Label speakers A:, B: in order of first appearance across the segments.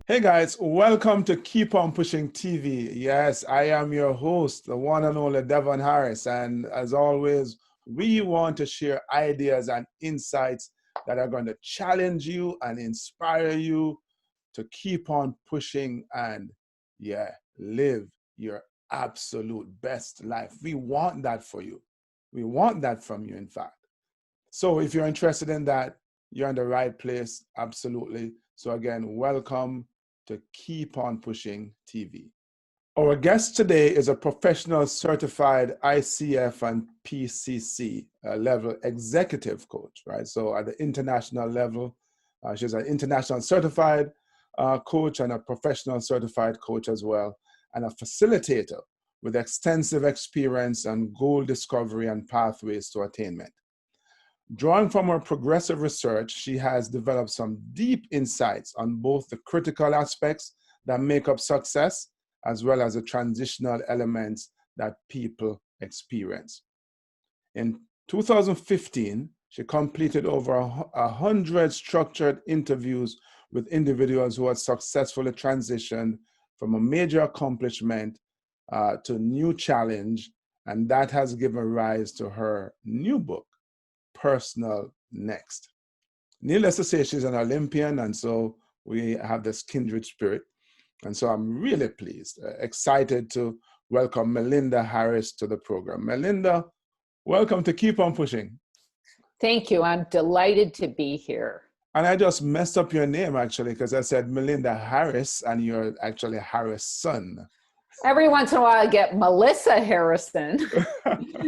A: Hey guys, welcome to Keep On Pushing TV. Yes, I am your host, the one and only Devon Harris. And as always, we want to share ideas and insights that are going to challenge you and inspire you to keep on pushing and, live your absolute best life. We want that for you. We want that from you, in fact. So if you're interested in that, you're in the right place, absolutely. So again, welcome to Keep On Pushing TV. Our guest today is a professional certified ICF and PCC level executive coach, right? So at the international level, she's an international certified coach and a professional certified coach as well, and a facilitator with extensive experience on goal discovery and pathways to attainment. Drawing from her progressive research, she has developed some deep insights on both the critical aspects that make up success, as well as the transitional elements that people experience. In 2015, she completed over 100 structured interviews with individuals who had successfully transitioned from a major accomplishment to a new challenge, and that has given rise to her new book, Personal Next. Needless to say, she's an Olympian, and so we have this kindred spirit. And so I'm really pleased, excited to welcome Melinda Harris to the program. Melinda, welcome to Keep On Pushing.
B: Thank you. I'm delighted to be here.
A: And I just messed up your name, actually, because I said Melinda Harris, and you're actually Harrison.
B: Every once in a while I get Melissa Harrison.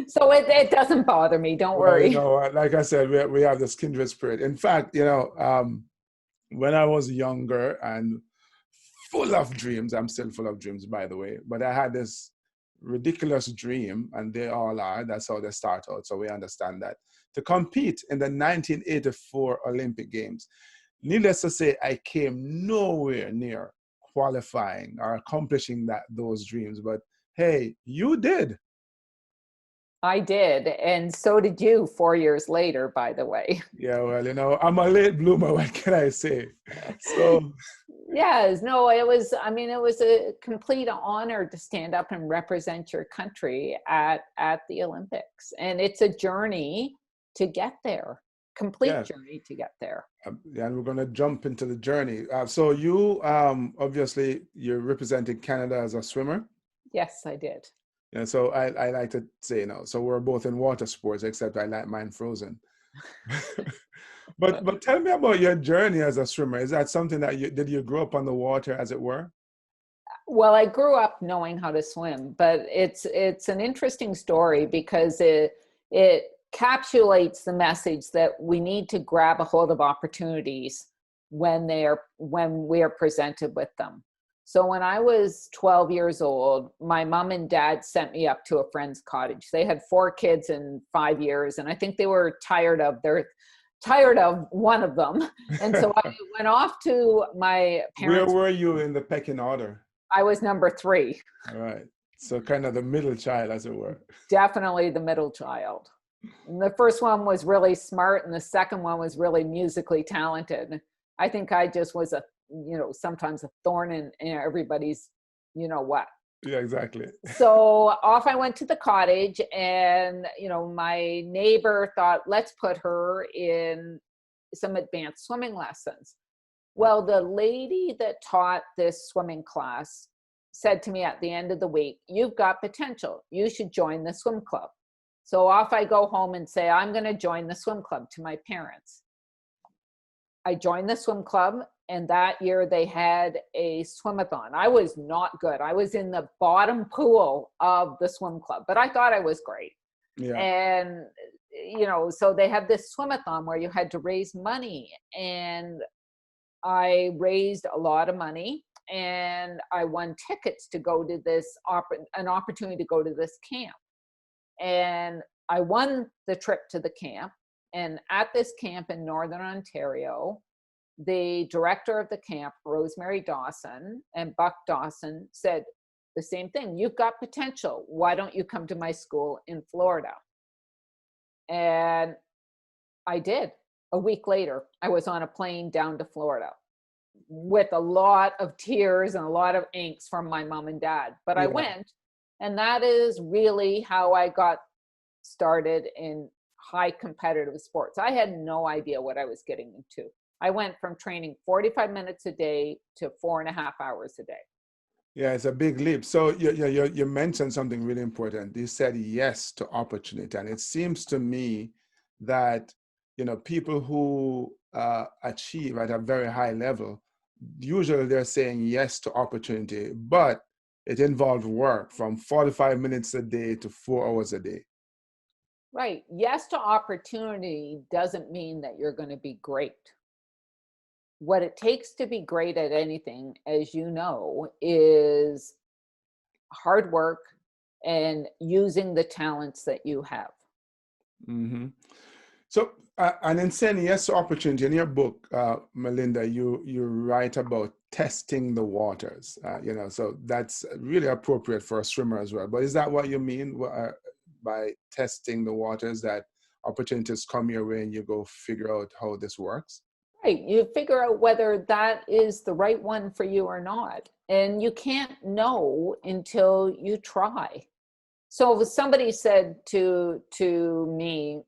B: So it doesn't bother me. Don't worry.
A: Like I said, we have this kindred spirit. In fact, when I was younger and full of dreams, I'm still full of dreams, by the way, but I had this ridiculous dream, and they all are. That's how they start out. So we understand that. To compete in the 1984 Olympic Games. Needless to say, I came nowhere near qualifying or accomplishing those dreams, but hey, you did.
B: I did, and so did you 4 years later, by the way.
A: Yeah, well, I'm a late bloomer, what can I say? So
B: yes, no, it was a complete honor to stand up and represent your country at the Olympics. And it's a journey to get there. Complete journey to get there.
A: And we're going to jump into the journey. So you, obviously, you're representing Canada as a swimmer.
B: Yes, I did.
A: Yeah, so I like to say, so we're both in water sports, except I like mine frozen. But tell me about your journey as a swimmer. Is that something that did you grow up on the water, as it were?
B: Well, I grew up knowing how to swim, but it's an interesting story because it encapsulates the message that we need to grab a hold of opportunities when we are presented with them. So when I was 12 years old, my mom and dad sent me up to a friend's cottage. They had 4 kids in 5 years, and I think they were tired of one of them. And so I went off to my parents.
A: Where were you in the pecking order?
B: I was number 3.
A: All right. So kind of the middle child, as it were.
B: Definitely the middle child. And the first one was really smart, and the second one was really musically talented. I think I just was sometimes a thorn in everybody's, what.
A: Yeah, exactly.
B: So off I went to the cottage, and, my neighbor thought, let's put her in some advanced swimming lessons. Well, the lady that taught this swimming class said to me at the end of the week, you've got potential. You should join the swim club. So off I go home and say, I'm going to join the swim club to my parents. I joined the swim club, and that year they had a swimathon. I was not good. I was in the bottom pool of the swim club, but I thought I was great. Yeah. And, so they had this swimathon where you had to raise money, and I raised a lot of money, and I won tickets to go to an opportunity to go to this camp. And I won the trip to the camp. And at this camp in Northern Ontario, the director of the camp, Rosemary Dawson, and Buck Dawson said the same thing. You've got potential. Why don't you come to my school in Florida? And I did. A week later, I was on a plane down to Florida. with a lot of tears and a lot of angst from my mom and dad. But I
A: Yeah.
B: went, and that is really how I got started in high competitive sports. I had no idea what I was getting into. I went from training 45 minutes a day to 4.5 hours a day.
A: Yeah, it's a big leap. So you mentioned something really important. You said yes to opportunity. And it seems to me that, people who achieve at a very high level, usually they're saying yes to opportunity, but it involves work from 45 minutes a day to 4 hours a day.
B: Right. Yes to opportunity doesn't mean that you're going to be great. What it takes to be great at anything, as you know, is hard work and using the talents that you have.
A: Mm-hmm. So, and in saying yes to opportunity, in your book, Melinda, you write about testing the waters. So that's really appropriate for a swimmer as well. But is that what you mean by testing the waters? That opportunities come your way and you go figure out how this works?
B: Right. You figure out whether that is the right one for you or not. And you can't know until you try. So if somebody said to me,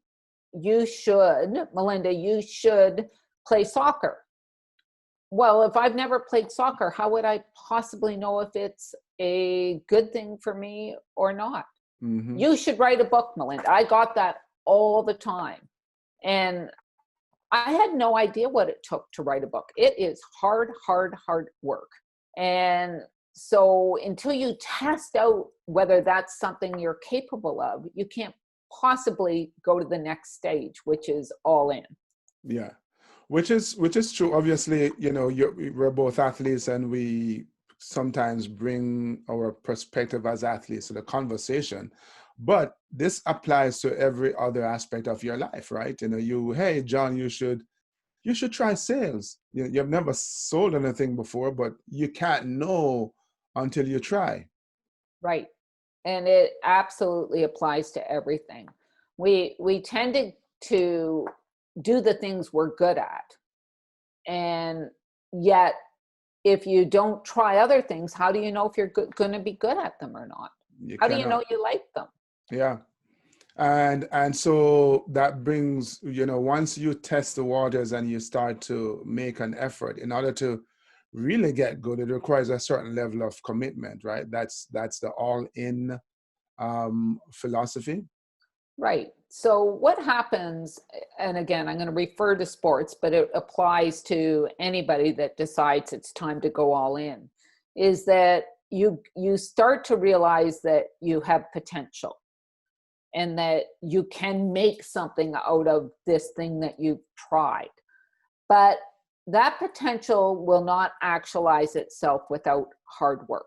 B: Melinda, you should play soccer. Well, if I've never played soccer, how would I possibly know if it's a good thing for me or not?
A: Mm-hmm.
B: You should write a book, Melinda. I got that all the time. And I had no idea what it took to write a book. It is hard work. And so until you test out whether that's something you're capable of, you can't possibly go to the next stage, which is all in.
A: Yeah, which is true. Obviously, we're both athletes, and we sometimes bring our perspective as athletes to the conversation. But this applies to every other aspect of your life, right? Hey, John, you should try sales. You've never sold anything before, but you can't know until you try.
B: Right. And it absolutely applies to everything. We tend to do the things we're good at. And yet, if you don't try other things, how do you know if you're going to be good at them or not? How do you know you like them?
A: Yeah. And so that brings, once you test the waters and you start to make an effort in order to really get good, it requires a certain level of commitment, right? That's the all-in philosophy.
B: Right. So what happens, and again, I'm going to refer to sports, but it applies to anybody that decides it's time to go all in, is that you start to realize that you have potential and that you can make something out of this thing that you've tried. But that potential will not actualize itself without hard work.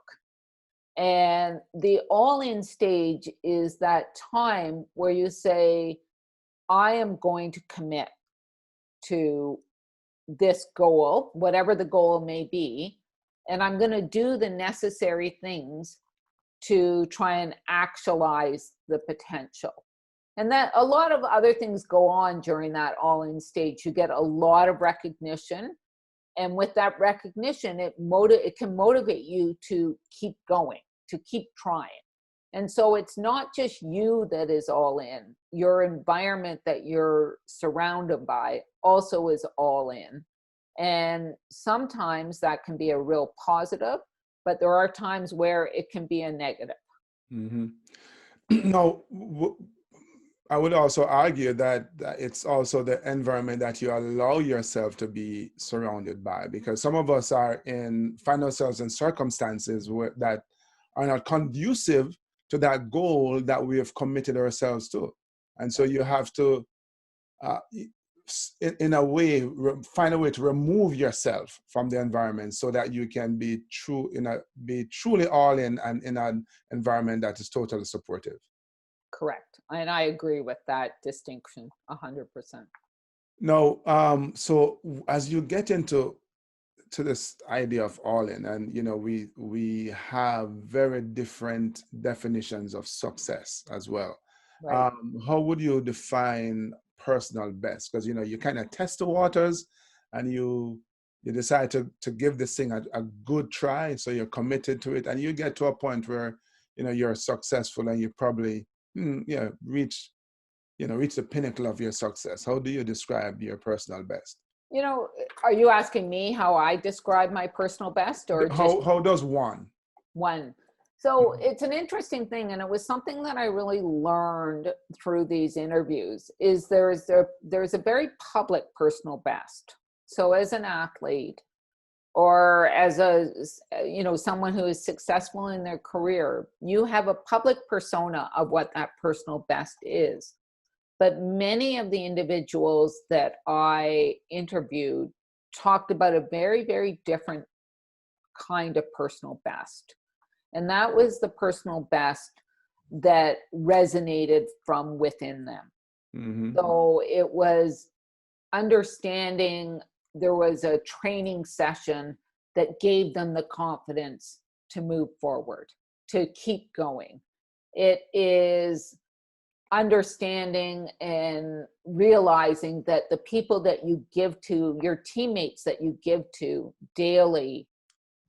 B: And the all-in stage is that time where you say, I am going to commit to this goal, whatever the goal may be, and I'm going to do the necessary things to try and actualize the potential. And that a lot of other things go on during that all-in stage. You get a lot of recognition. And with that recognition, it can motivate you to keep going, to keep trying. And so it's not just you that is all in. Your environment that you're surrounded by also is all in. And sometimes that can be a real positive, but there are times where it can be a negative.
A: Mm-hmm. Now, I would also argue that it's also the environment that you allow yourself to be surrounded by, because some of us find ourselves in circumstances that are not conducive to that goal that we have committed ourselves to. And so you have to, in a way, find a way to remove yourself from the environment so that you can be truly all in and in an environment that is totally supportive.
B: Correct. And I agree with that distinction 100%.
A: Now, so as you get into this idea of all in, and we have very different definitions of success as well.
B: Right.
A: How would you define personal best? Because you kind of test the waters, and you you decide to give this thing a good try. So you're committed to it, and you get to a point where, you're successful, and you probably, reach the pinnacle of your success. How do you describe your personal best?
B: Are you asking me how I describe my personal best, or just
A: how does one?
B: So it's an interesting thing, and it was something that I really learned through these interviews, is there's a very public personal best. So as an athlete, or as someone who is successful in their career, you have a public persona of what that personal best is. But many of the individuals that I interviewed talked about a very, very different kind of personal best. And that was the personal best that resonated from within them.
A: Mm-hmm.
B: So it was understanding, there was a training session that gave them the confidence to move forward, to keep going. It is understanding and realizing that the people that you give to, your teammates that you give to daily,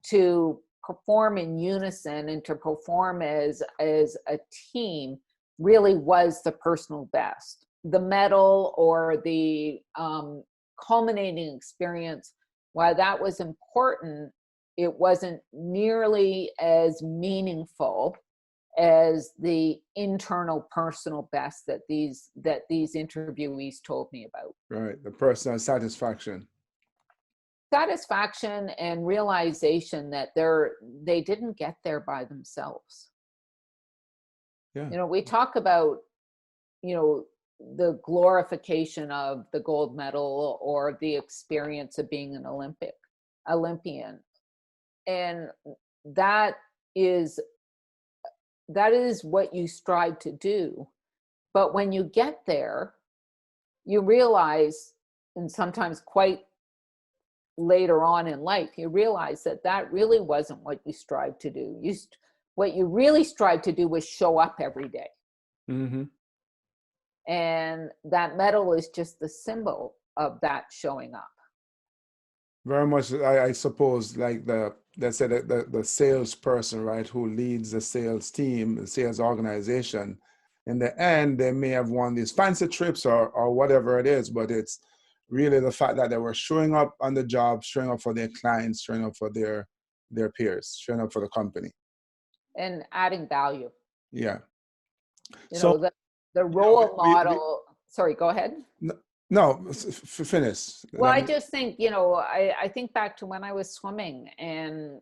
B: to perform in unison and to perform as a team, really was the personal best. The medal or the culminating experience, while that was important, it wasn't nearly as meaningful as the internal personal best that these interviewees told me about.
A: Right, the personal satisfaction
B: And realization that they didn't get there by themselves.
A: Yeah.
B: We talk about the glorification of the gold medal or the experience of being an Olympian, and that is what you strive to do. But when you get there, you realize, and sometimes quite later on in life, you realize that really wasn't what you strive to do. What you really strive to do was show up every day.
A: Mm-hmm.
B: And that medal is just the symbol of that showing up.
A: Very much, I suppose, like the salesperson, right, who leads the sales team, the sales organization. In the end, they may have won these fancy trips or whatever it is, but it's really the fact that they were showing up on the job, showing up for their clients, showing up for their peers, showing up for the company.
B: And adding value.
A: Yeah.
B: The role model, sorry, go ahead.
A: No, finish.
B: Well, I just think, I think back to when I was swimming, and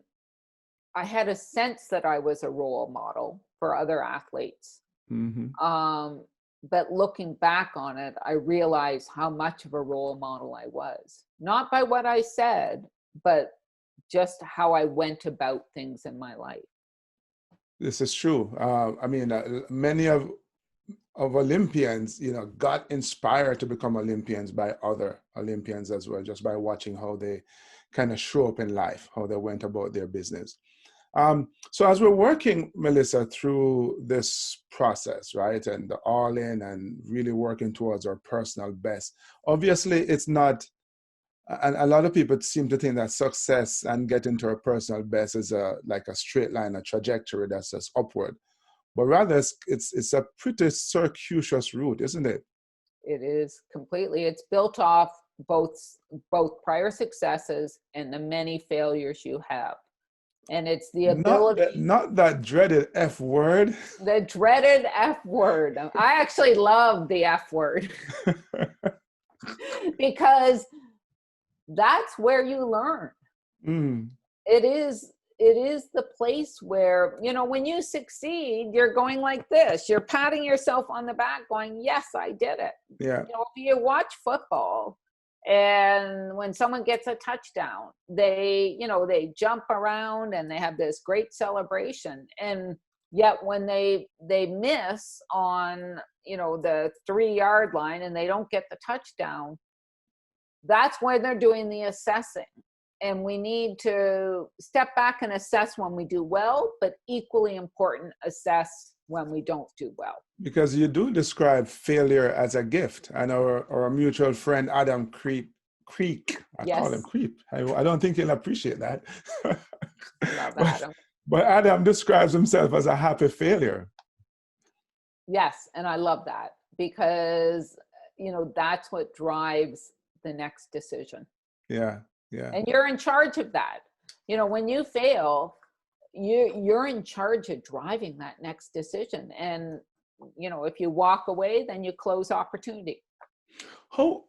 B: I had a sense that I was a role model for other athletes.
A: Mm-hmm.
B: But looking back on it, I realized how much of a role model I was. Not by what I said, but just how I went about things in my life.
A: This is true. Many of Olympians, got inspired to become Olympians by other Olympians as well, just by watching how they kind of show up in life, how they went about their business. So as we're working, Melissa, through this process, right, and the all in and really working towards our personal best, obviously it's not, and a lot of people seem to think that success and getting to our personal best is like a straight line, a trajectory that's just upward. But rather, it's a pretty circuitous route, isn't it?
B: It is completely. It's built off both prior successes and the many failures you have. And it's the ability.
A: Not that dreaded F word.
B: The dreaded F word. I actually love the F word. Because that's where you learn.
A: Mm.
B: It is the place where, when you succeed, you're going like this. You're patting yourself on the back going, yes, I did it.
A: Yeah.
B: If you watch football, and when someone gets a touchdown, they jump around and they have this great celebration. And yet when they miss on, the 3-yard line and they don't get the touchdown, that's when they're doing the assessing. And we need to step back and assess when we do well, but equally important, assess when we don't do well.
A: Because you do describe failure as a gift. And our mutual friend, Adam Creep, creek. I call him
B: Yes,
A: creep. I don't think he'll appreciate that.
B: love
A: but,
B: Adam.
A: but Adam describes himself as a happy failure.
B: Yes, and I love that because that's what drives the next decision.
A: Yeah, yeah.
B: And you're in charge of that. When you fail, you're in charge of driving that next decision. And if you walk away, then you close opportunity.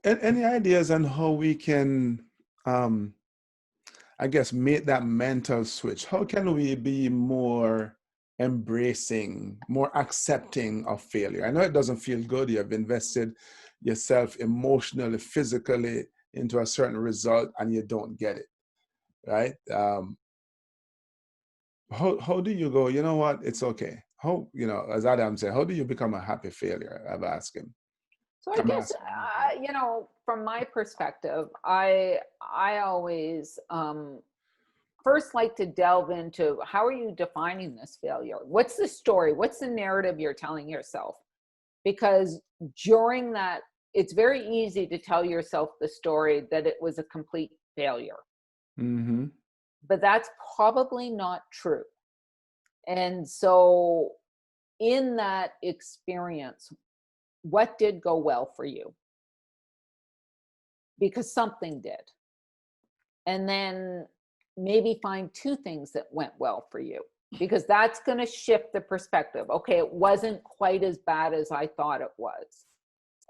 A: Any ideas on how we can, I guess, make that mental switch? How can we be more embracing, more accepting of failure? I know it doesn't feel good. You have invested yourself emotionally, physically into a certain result and you don't get it, right? How do you go, you know what, it's okay? How, as Adam said, how do you become a happy failure? I've asked him.
B: So I
A: I'm
B: guess,
A: asking.
B: from my perspective, I always first like to delve into how are you defining this failure? What's the story? What's the narrative you're telling yourself? Because during that, it's very easy to tell yourself the story that it was a complete failure.
A: Mm-hmm.
B: But that's probably not true. And so in that experience, what did go well for you? Because something did. And then maybe find two things that went well for you, because that's going to shift the perspective. Okay, it wasn't quite as bad as I thought it was.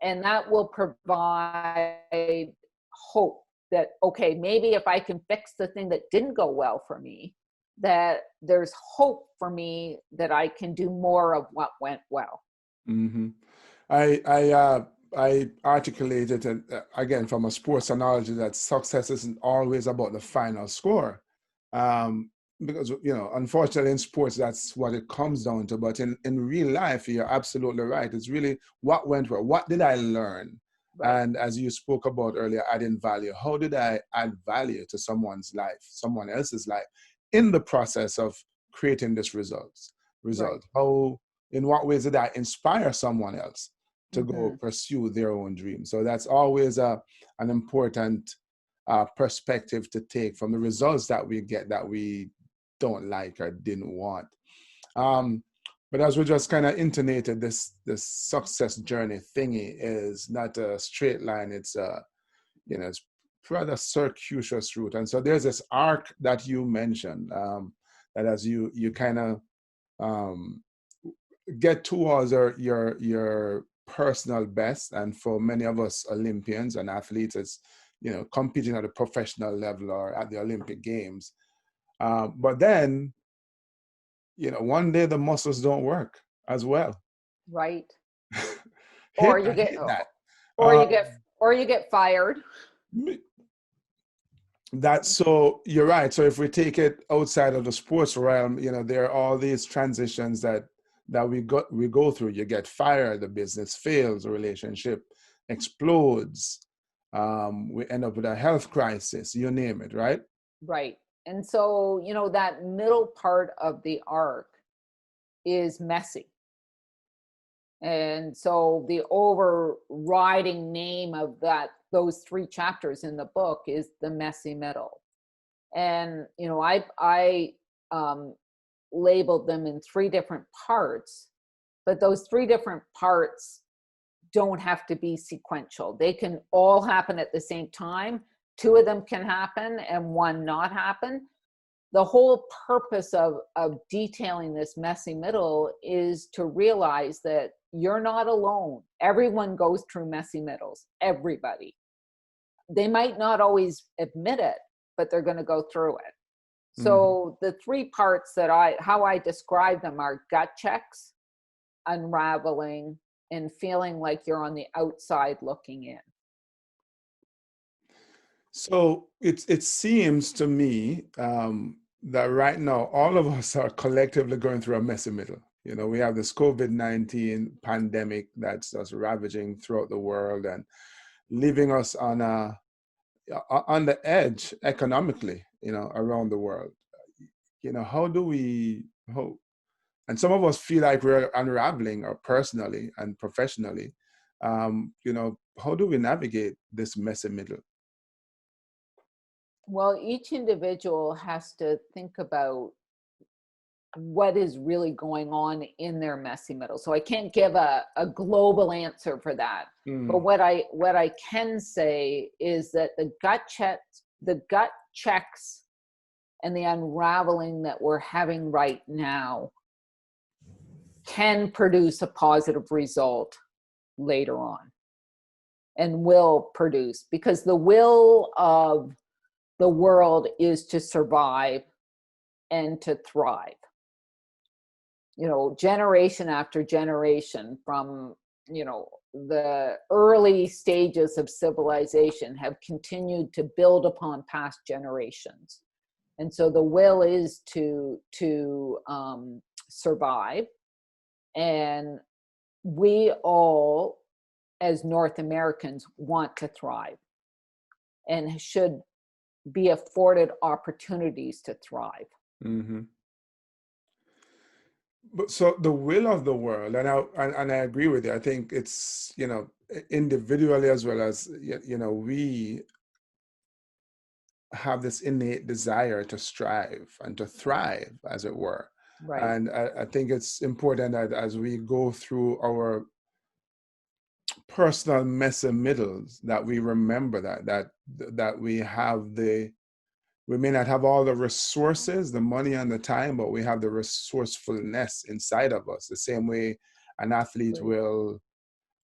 B: And that will provide hope that, okay, maybe if I can fix the thing that didn't go well for me, that there's hope for me that I can do more of what went well.
A: Mm-hmm. I articulated it again from a sports analogy that success isn't always about the final score, because unfortunately in sports that's what it comes down to. But in real life, you're absolutely right. It's really what went well. What did I learn?
B: Right.
A: And as you spoke about earlier, adding value. How did I add value to someone's life, someone else's life, in the process of creating this result?
B: Right.
A: How, in what ways did I inspire someone else to go
B: Mm-hmm.
A: pursue their own dream? So that's always an important perspective to take from the results that we get that we don't like or didn't want. But as we just kind of intonated, this success journey thingy is not a straight line. It's it's rather circuitous route. And so there's this arc that you mentioned, that as you kind of get towards your personal best. And for many of us Olympians and athletes, it's competing at a professional level or at the Olympic Games. But then one day the muscles don't work as well.
B: Right.
A: I
B: Or you get
A: hate that.
B: or you get fired.
A: That's so you're right. So if we take it outside of the sports realm, there are all these transitions that we go through. You get fired, the business fails, the relationship explodes, we end up with a health crisis, you name it, right?
B: Right. And so, that middle part of the arc is messy. And so the overriding name of those 3 chapters in the book is the messy middle. And, I labeled them in 3 different parts, but those 3 different parts don't have to be sequential. They can all happen at the same time. 2 of them can happen and 1 not happen. The whole purpose of detailing this messy middle is to realize that you're not alone. Everyone goes through messy middles, everybody. They might not always admit it, but they're going to go through it. So the 3 parts how I describe them are gut checks, unraveling, and feeling like you're on the outside looking in.
A: So it seems to me that right now all of us are collectively going through a messy middle. We have this COVID-19 pandemic that's just ravaging throughout the world and leaving us on the edge economically, around the world. And some of us feel like we're unraveling, or personally and professionally. How do we navigate this messy middle?
B: Well, each individual has to think about what is really going on in their messy middle. So I can't give a global answer for that. But
A: Mm.
B: what I can say is that the gut checks and the unraveling that we're having right now can produce a positive result later on, and will produce, because the will of the world is to survive and to thrive. You know, generation after generation, from, you know, the early stages of civilization, have continued to build upon past generations. And so the will is to survive. And we all, as North Americans, want to thrive and should be afforded opportunities to thrive.
A: Mm-hmm. But so the will of the world, and I agree with you. I think it's, you know, individually as well as, you know, we have this innate desire to strive and to thrive, as it were.
B: Right.
A: And I think it's important that as we go through our personal messy middles, that we remember that we may not have all the resources, the money and the time, but we have the resourcefulness inside of us. The same way an athlete will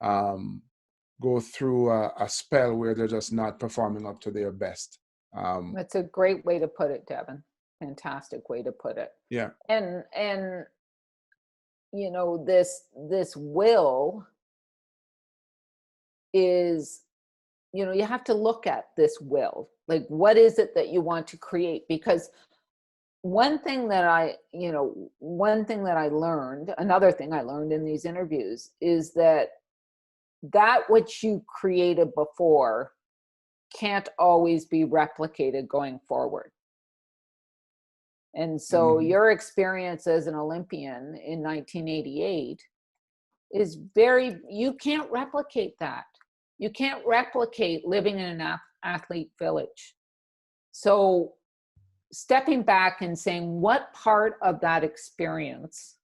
A: go through a spell where they're just not performing up to their best.
B: That's a great way to put it, Devin. Fantastic way to put it.
A: Yeah.
B: And you know, this will is, you know, you have to look at this will. Like, what is it that you want to create? Because one thing that I learned, another thing I learned in these interviews, is that which you created before can't always be replicated going forward. And so your experience as an Olympian in 1988 is you can't replicate that. You can't replicate living in an athlete village. So stepping back and saying, what part of that experience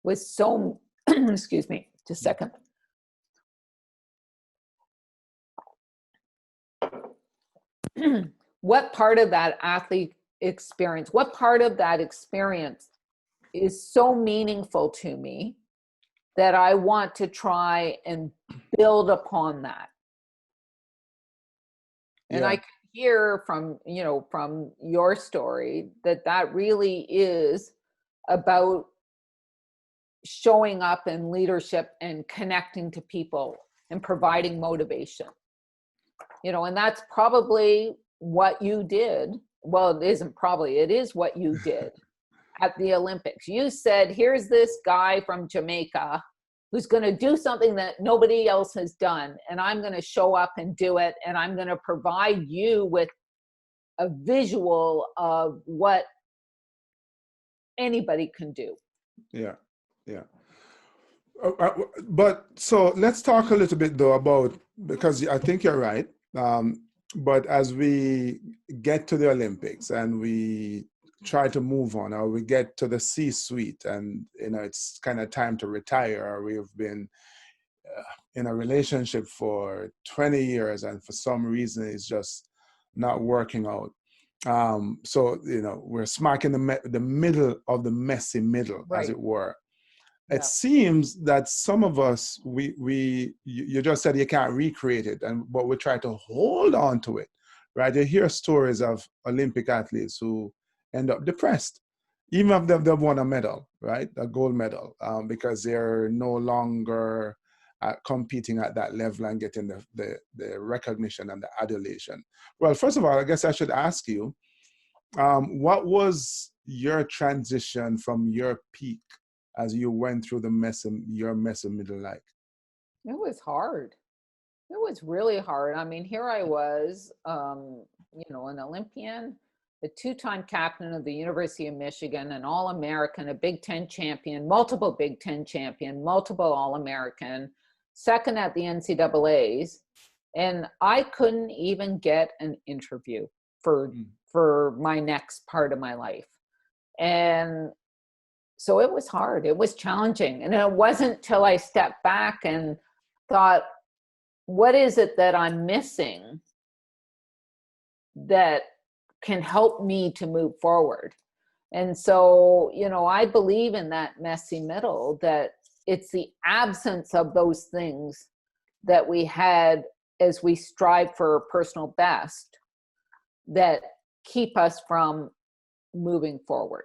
B: was so, excuse me, just a second. What part of that athlete experience, what part of that experience is so meaningful to me that I want to try and build upon that? And
A: Yeah.
B: I can hear from, you know, from your story that really is about showing up in leadership and connecting to people and providing motivation. You know, and that's probably what you did. Well, it isn't probably, it is what you did at the Olympics. You said, here's this guy from Jamaica who's going to do something that nobody else has done, and I'm going to show up and do it, and I'm going to provide you with a visual of what anybody can do.
A: Yeah. Yeah. But so let's talk a little bit though about, because I think you're right. But as we get to the Olympics and we try to move on, or we get to the C-suite, and you know it's kind of time to retire, or we've been in a relationship for 20 years and for some reason it's just not working out. So you know we're smack in the middle of the messy middle,
B: Right.
A: as it were.
B: Yeah.
A: It seems that some of us, you just said you can't recreate it, but we try to hold on to it, right? You hear stories of Olympic athletes who end up depressed, even if they've won a medal, right? A gold medal, because they're no longer competing at that level and getting the recognition and the adulation. Well, first of all, I guess I should ask you, what was your transition from your peak as you went through your messy middle like?
B: It was hard. It was really hard. I mean, here I was, you know, an Olympian, a two-time captain of the University of Michigan, an All-American, a Big Ten champion, multiple Big Ten champion, multiple All-American, second at the NCAAs, and I couldn't even get an interview. for my next part of my life. And so it was hard. It was challenging. And it wasn't till I stepped back and thought, what is it that I'm missing that can help me to move forward? And so, you know, I believe in that messy middle, that it's the absence of those things that we had as we strive for personal best that keep us from moving forward.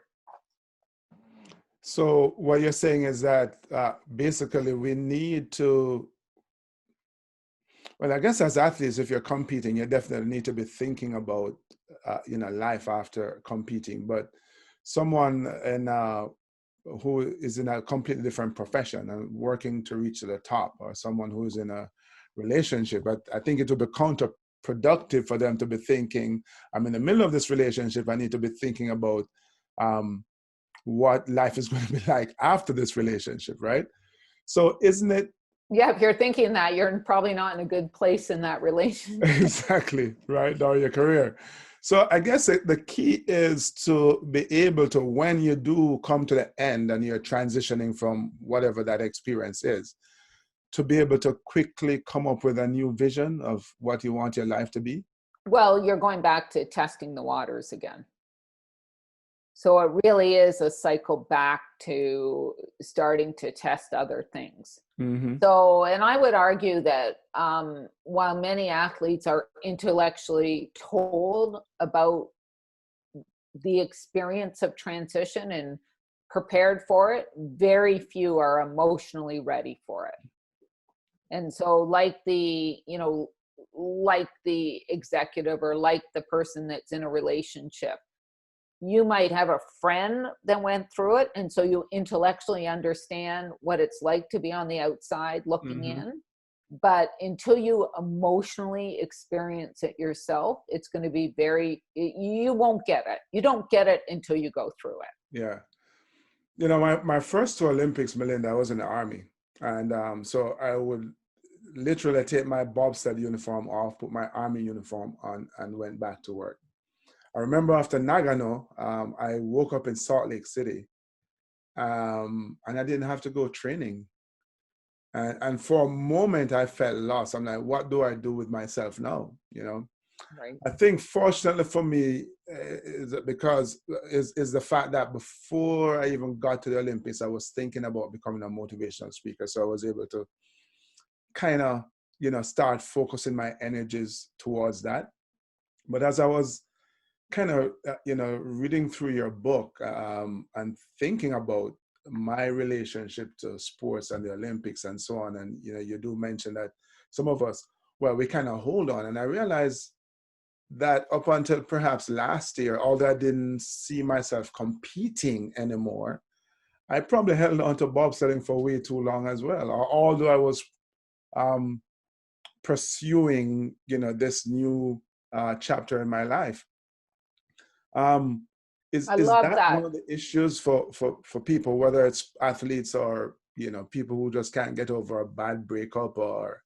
A: So what you're saying is that basically we need to, well, I guess as athletes, if you're competing, you definitely need to be thinking about, life after competing. But someone who is in a completely different profession and working to reach to the top, or someone who is in a relationship, but I think it would be counterproductive for them to be thinking, I'm in the middle of this relationship, I need to be thinking about what life is going to be like after this relationship, right? So isn't it?
B: Yeah, if you're thinking that, you're probably not in a good place in that relationship.
A: Exactly, right, or your career. So I guess the key is to be able to, when you do come to the end and you're transitioning from whatever that experience is, to be able to quickly come up with a new vision of what you want your life to be?
B: Well, you're going back to testing the waters again. So it really is a cycle back to starting to test other things.
A: Mm-hmm.
B: So, and I would argue that while many athletes are intellectually told about the experience of transition and prepared for it, very few are emotionally ready for it. And so like the executive or like the person that's in a relationship, you might have a friend that went through it, and so you intellectually understand what it's like to be on the outside looking in. But until you emotionally experience it yourself, it's going to be you won't get it. You don't get it until you go through it.
A: Yeah. You know, my first two Olympics, Melinda, I was in the Army. And so I would literally take my bobsled uniform off, put my Army uniform on, and went back to work. I remember after Nagano, I woke up in Salt Lake City, and I didn't have to go training. And for a moment, I felt lost. I'm like, what do I do with myself now? You know,
B: Right.
A: I think fortunately for me is the fact that before I even got to the Olympics, I was thinking about becoming a motivational speaker. So I was able to kind of, start focusing my energies towards that. But as I was kind of, reading through your book and thinking about my relationship to sports and the Olympics and so on, and, you do mention that some of us, well, we kind of hold on. And I realized that up until perhaps last year, although I didn't see myself competing anymore, I probably held on to bobsledding for way too long as well. Although I was pursuing, this new chapter in my life. Is
B: I love
A: that one
B: that.
A: of the issues for people, whether it's athletes or, people who just can't get over a bad breakup or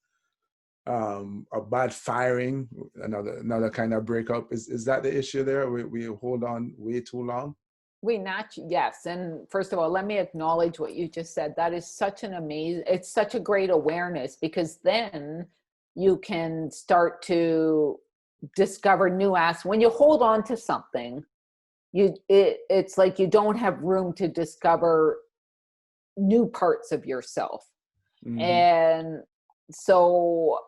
A: a bad firing, another kind of breakup? Is that the issue there? We hold on way too long?
B: Yes. And first of all, let me acknowledge what you just said. That is it's such a great awareness, because then you can start to discover new aspects. When you hold on to something, it's like you don't have room to discover new parts of yourself. And so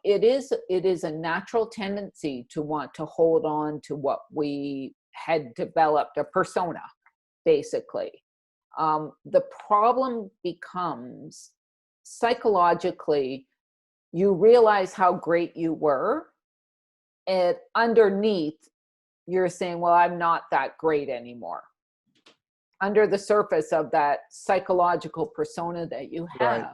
B: it is a natural tendency to want to hold on to what we had developed, a persona, basically. The problem becomes psychologically, you realize how great you were, and underneath you're saying, well, I'm not that great anymore. Under the surface of that psychological persona that you have, right,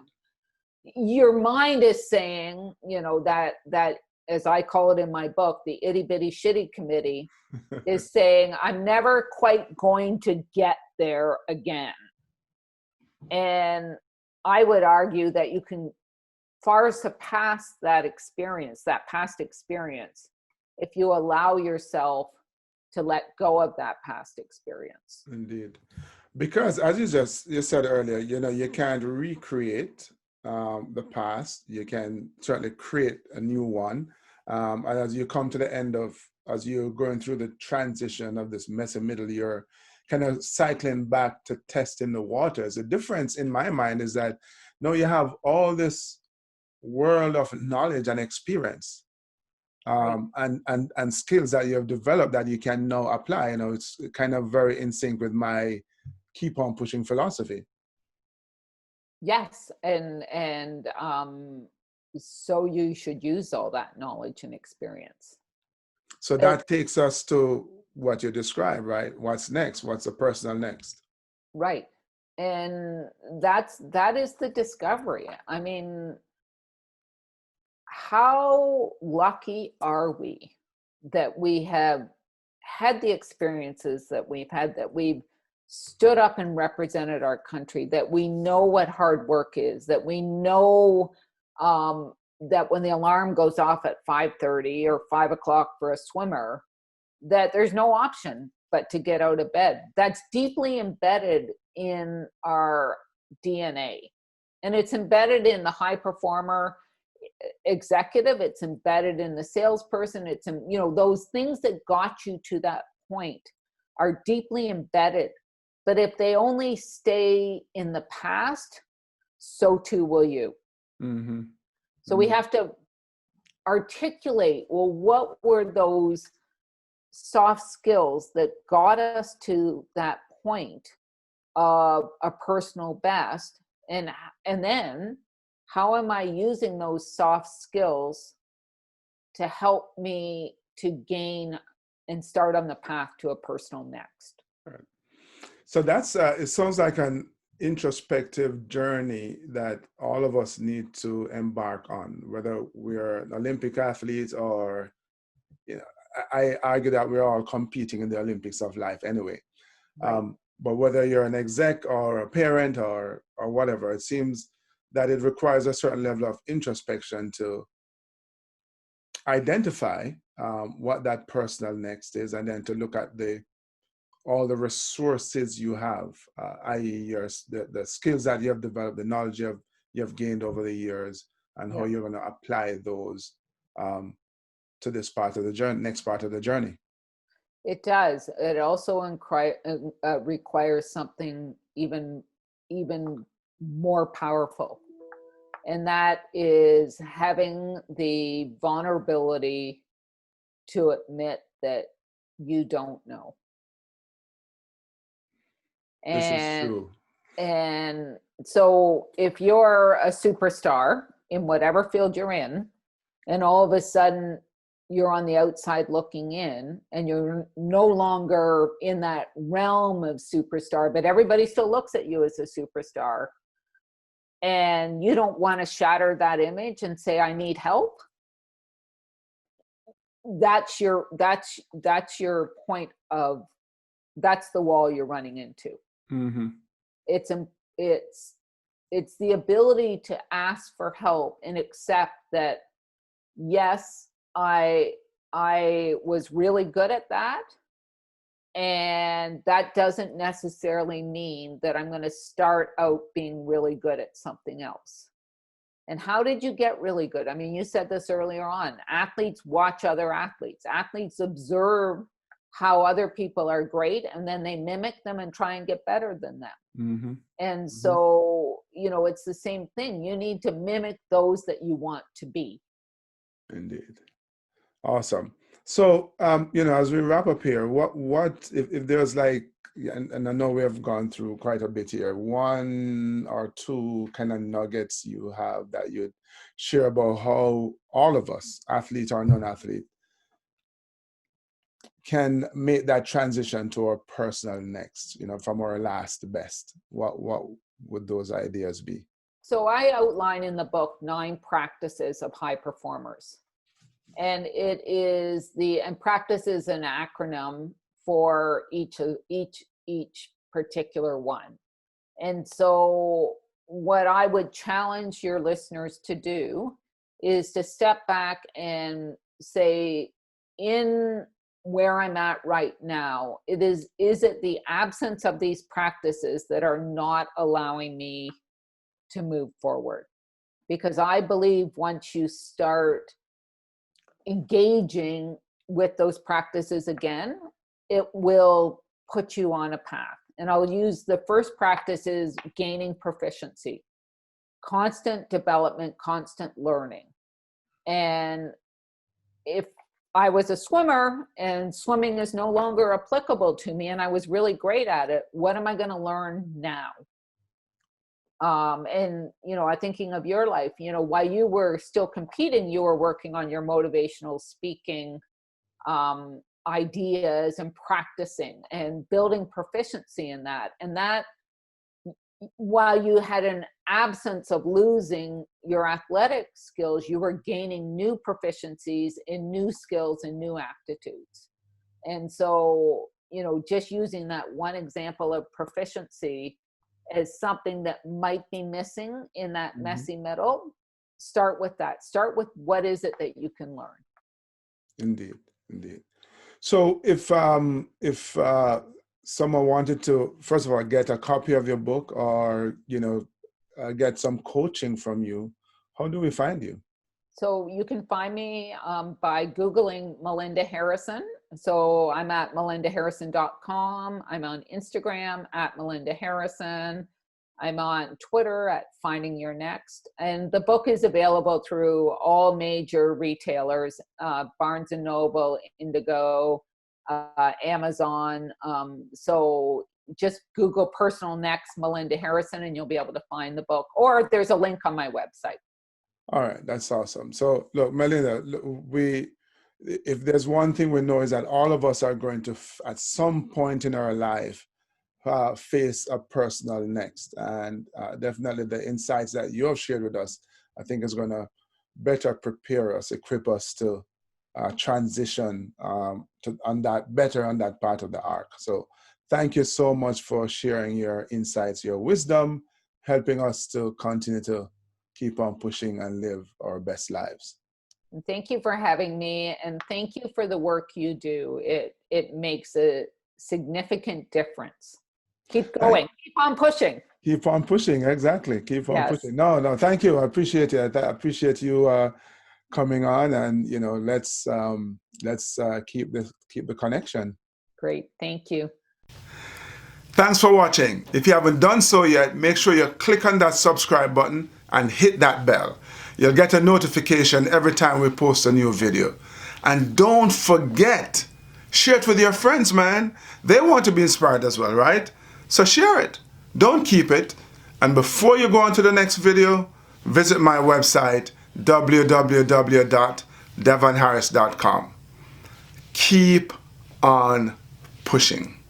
B: your mind is saying, that as I call it in my book, the itty bitty shitty committee is saying, I'm never quite going to get there again. And I would argue that you can far surpass that experience, that past experience, if you allow yourself to let go of that past experience.
A: Indeed. Because as you said earlier, you can't recreate the past. You can certainly create a new one. And as you come to the end as you're going through the transition of this messy middle, you're kind of cycling back to testing the waters. The difference in my mind is that now you have all this world of knowledge and experience, and skills that you have developed that you can now apply. It's kind of very in sync with my keep on pushing philosophy.
B: Yes, and so you should use all that knowledge and experience.
A: So that takes us to what you described, right? What's next? What's the personal next?
B: Right. And that is the discovery. I mean, how lucky are we that we have had the experiences that we've had, that we've stood up and represented our country, that we know what hard work is, that we know that when the alarm goes off at 5:30 or 5 o'clock for a swimmer, that there's no option but to get out of bed. That's deeply embedded in our DNA. And it's embedded in the high performer executive, it's embedded in the salesperson, it's in, those things that got you to that point are deeply embedded. But if they only stay in the past, so too will you.
A: Mm-hmm.
B: So we have to articulate, well, what were those soft skills that got us to that point of a personal best? And then how am I using those soft skills to help me to gain and start on the path to a personal next?
A: Right. So that's, it sounds like an introspective journey that all of us need to embark on, whether we're Olympic athletes or, I argue that we're all competing in the Olympics of life anyway. Right. But whether you're an exec or a parent or whatever, it seems that it requires a certain level of introspection to identify what that personal next is, and then to look at all the resources you have, i.e. the skills that you have developed, the knowledge you have gained over the years, and how you're going to apply those to this part of the journey, next part of the journey.
B: It does. It also requires something even more powerful. And that is having the vulnerability to admit that you don't know.
A: This is true.
B: And so if you're a superstar in whatever field you're in, and all of a sudden you're on the outside looking in, and you're no longer in that realm of superstar, but everybody still looks at you as a superstar, and you don't want to shatter that image and say, I need help. That's your point of, that's the wall you're running into.
A: Mm-hmm.
B: It's the ability to ask for help and accept that, yes, I was really good at that, and that doesn't necessarily mean that I'm going to start out being really good at something else. And how did you get really good? I mean, you said this earlier on. Athletes watch other athletes. Athletes observe how other people are great, and then they mimic them and try and get better than them.
A: Mm-hmm.
B: And so, it's the same thing. You need to mimic those that you want to be.
A: Indeed. Awesome. So, as we wrap up here, what if there's like, and I know we have gone through quite a bit here, one or two kind of nuggets you have that you'd share about how all of us, athlete or non-athlete, can make that transition to our personal next, from our last best. What would those ideas be?
B: So I outline in the book 9 practices of high performers. And and practice is an acronym for each particular one. And so what I would challenge your listeners to do is to step back and say, in where I'm at right now, is it the absence of these practices that are not allowing me to move forward? Because I believe once you start engaging with those practices again, it will put you on a path. And I'll use the first practice is gaining proficiency, constant development, constant learning. And if I was a swimmer and swimming is no longer applicable to me and I was really great at it, what am I going to learn now? And, you know, I'm thinking of your life, you know, while you were still competing, you were working on your motivational speaking ideas and practicing and building proficiency in that. And that, while you had an absence of losing your athletic skills, you were gaining new proficiencies in new skills and new aptitudes. And so, you know, just using that one example of proficiency as something that might be missing in that messy middle, start with that. Start with what is it that you can learn.
A: Indeed, indeed. So if someone wanted to, first of all, get a copy of your book or, you know, get some coaching from you, how do we find you?
B: So you can find me by Googling Melinda Harrison. So I'm at melindaharrison.com. I'm on Instagram at Melinda Harrison. I'm on Twitter at Finding Your Next. And the book is available through all major retailers, Barnes & Noble, Indigo, Amazon. So just Google Personal Next Melinda Harrison and you'll be able to find the book. Or there's a link on my website.
A: All right, that's awesome. So look, Melinda, if there's one thing we know is that all of us are going to, at some point in our life, face a personal next. And definitely the insights that you have shared with us, I think is going to better prepare us, equip us to transition on that part of the arc. So thank you so much for sharing your insights, your wisdom, helping us to continue to keep on pushing and live our best lives.
B: Thank you for having me, and thank you for the work you do. It makes a significant difference. Keep going. Keep on pushing.
A: Keep on pushing. Exactly. Keep on
B: Yes.
A: pushing. No. Thank you. I appreciate it. I appreciate you coming on, and you know, let's keep the connection.
B: Great. Thank you.
A: Thanks for watching. If you haven't done so yet, make sure you click on that subscribe button and hit that bell. You'll get a notification every time we post a new video. And don't forget, share it with your friends, man. They want to be inspired as well, right? So share it. Don't keep it. And before you go on to the next video, visit my website, www.devonharris.com. Keep on pushing.